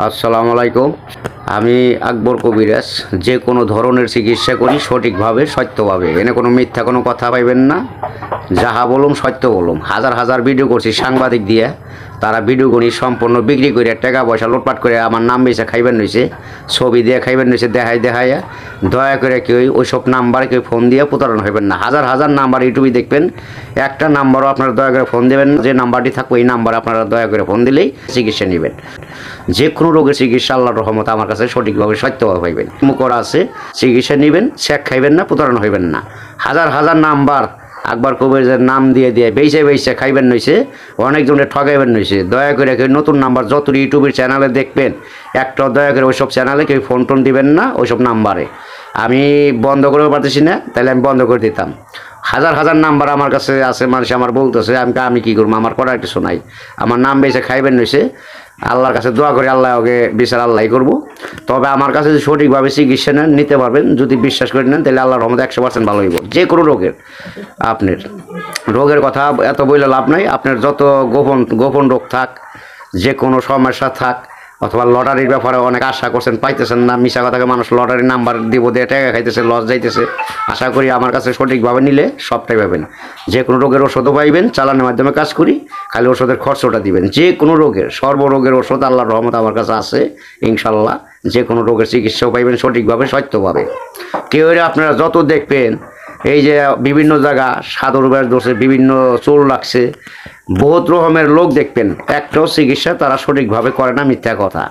আসসালামু আলাইকুম। আমি আকবর কবিরাজ যে কোনো ধরনের চিকিৎসা করি সঠিকভাবে সত্যভাবে, এনে কোনো মিথ্যা কোনো কথা পাইবেন না। যাহা বলুম সত্য বলুম। হাজার হাজার ভিডিও করছি সাংবাদিক দিয়ে, তারা ভিডিওগুলি সম্পূর্ণ বিক্রি করে টাকা পয়সা লুটপাট করে আমার নাম বেচে খাইবেন নইছে, ছবি দিয়ে খাইবেন নইছে, দেখাইয়া। দয়া করে কেউ ওইসব নাম্বারে কেউ ফোন দিয়ে প্রতারণা হইবেন না। হাজার হাজার নাম্বার ইউটিউবে দেখবেন, একটা নাম্বারও আপনারা দয়া করে ফোন দেবেন। যে নাম্বারটি থাকবে এই নাম্বারে আপনারা দয়া করে ফোন দিলেই চিকিৎসা নেবেন। যে কোনো রোগের চিকিৎসা আল্লাহর রহমতে আমার কাছে সঠিকভাবে সত্যভাবে পাইবেন। মুখর আছে, চিকিৎসা নেবেন, শেখ খাইবেন না, প্রতারণা হইবেন না। হাজার হাজার নাম্বার আকবর কবিরাজের নাম দিয়ে বেইছে খাইবেন নইছে, অনেকজনের ঠগাইবেন নইছে। দয়া করে কেউ নতুন নাম্বার যত ইউটিউবের চ্যানেলে দেখবেন, একটা দয়া করে ওইসব চ্যানেলে কেউ ফোন টোন দিবেন না ওইসব নাম্বারে। আমি বন্ধ করতে পারতেছি না, তাহলে আমি বন্ধ করে দিতাম। হাজার হাজার নাম্বার আমার কাছে আছে, মানুষ আমার বলতেছে, আমি কী করবো, আমার করার কিছু নাই। আমার নাম বেঁচে খাইবেন নইছে, আল্লাহর কাছে দোয়া করে আল্লাহ ওকে বিচার আল্লাহ করবো। তবে আমার কাছে যদি সঠিকভাবে চিকিৎসা নেন নিতে পারবেন, যদি বিশ্বাস করে নেন তাহলে আল্লাহর রহমতে 100% ভালো হইব। যে কোনো রোগের, আপনার রোগের কথা এত বইলে লাভ নাই। আপনার যত গোপন রোগ থাক, যে কোনো সমস্যা থাক, অথবা লটারির ব্যাপারে অনেক আশা করছেন, পাইতেছেন না, মিশা কথাকে মানুষ লটারির নাম্বার দিব দিয়ে টাকা খাইতেছে, লস যাইতেছে। আশা করি আমার কাছে সঠিকভাবে নিলে সবটাই পাবেন। যে কোনো রোগের ওষুধও পাইবেন, চালানোর মাধ্যমে কাজ করি, খালি ওষুধের খরচটা দিবেন। যে কোনো রোগের, সর্বরোগের ওষুধ আল্লাহর রহমত আমার কাছে আছে ইনশাল্লাহ। যে কোনো রোগের চিকিৎসাও পাইবেন সঠিকভাবে সত্যভাবে। কেউ আপনারা যত দেখবেন, এই যে বিভিন্ন জায়গা সাদর ব্যাস দোষে বিভিন্ন চোর লাগছে, বহুত রকমের লোক দেখবেন, একটাও চিকিৎসা তারা সঠিকভাবে করে না, মিথ্যা কথা।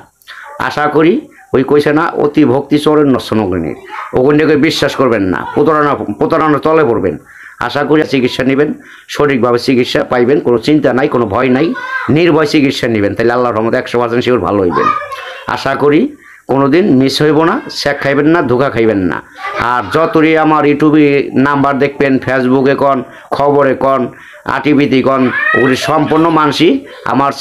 আশা করি ওই কইছে না, অতি ভক্তি চোরের নশ্বনগণীর, ওগুলিকে বিশ্বাস করবেন না, প্রতারণার তলে পড়বেন। আশা করি চিকিৎসা নেবেন, সঠিকভাবে চিকিৎসা পাইবেন, কোনো চিন্তা নাই, কোনো ভয় নাই, নির্ভয় চিকিৎসা নেবেন, তাহলে আল্লাহর রহমতে 100% শিওর ভালো হইবেন। আশা করি কোনোদিন মিস হইব না, শেখ খাইবেন না, ধোকা খাইবেন না। আর যতই আমার ইউটিউবে নাম্বার দেখবেন, ফেসবুকে কন, খবরে কন, আটিভিতে কন, ওগুলি সম্পূর্ণ মানুষই আমার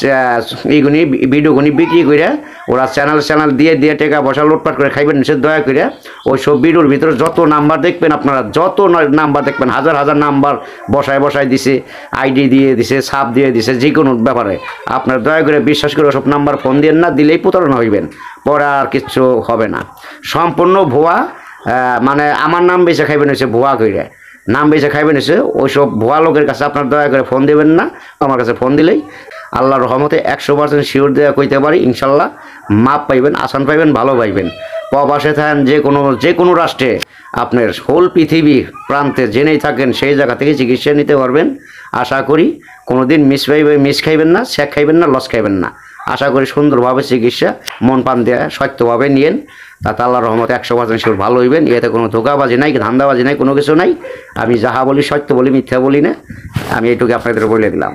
এইগুলি ভিডিওগুলি বিক্রি করে ওরা চ্যানেল দিয়ে টাকা পয়সা লুটপাট করে খাইবেন নিষেধ। দয়া করে ওই সব ভিডিওর ভিতরে যত নাম্বার দেখবেন, আপনারা যত নাম্বার দেখবেন, হাজার হাজার নাম্বার বসায় দিছে, আইডি দিয়ে দিছে, ছাপ দিয়ে দিছে, যে কোনো ব্যাপারে আপনারা দয়া করে বিশ্বাস করে ওসব নাম্বার ফোন দিয়ে না, দিলেই প্রতারণা হইবেন, পরে আর কিচ্ছু হবে না। সম্পূর্ণ ভুয়া, মানে আমার নাম বেঁচে খাইবেন হয়েছে ভুয়া করে, নাম বেঁচে খাইবেন হয়েছে ওইসব ভুয়া লোকের কাছে আপনার দয়া করে ফোন দেবেন না। আমার কাছে ফোন দিলেই আল্লাহর রহমতে 100% শিওর দেওয়া কইতে পারি ইনশাল্লাহ মাপ পাইবেন, আসান পাইবেন, ভালো পাইবেন। প্রবাসে থাকেন, যে কোনো রাষ্ট্রে, আপনার হোল পৃথিবীর প্রান্তে জেনেই থাকেন, সেই জায়গা থেকে চিকিৎসা নিতে পারবেন। আশা করি কোনোদিন মিস খাইবেন না, শেখ খাইবেন না, লস খাইবেন না। আশা করি সুন্দরভাবে চিকিৎসা মন প্রাণ দেওয়া সত্যভাবে নিয়েন, তাতে আল্লাহর রহমতে 100% শিওর ভালো হইবেন। এতে কোনো ধোকাবাজি নাই, ধান্দাবাজি নাই, কোনো কিছু নাই। আমি যাহা বলি সত্য বলি, মিথ্যা বলি না। আমি এইটুকু আপনাদের বলে দিলাম।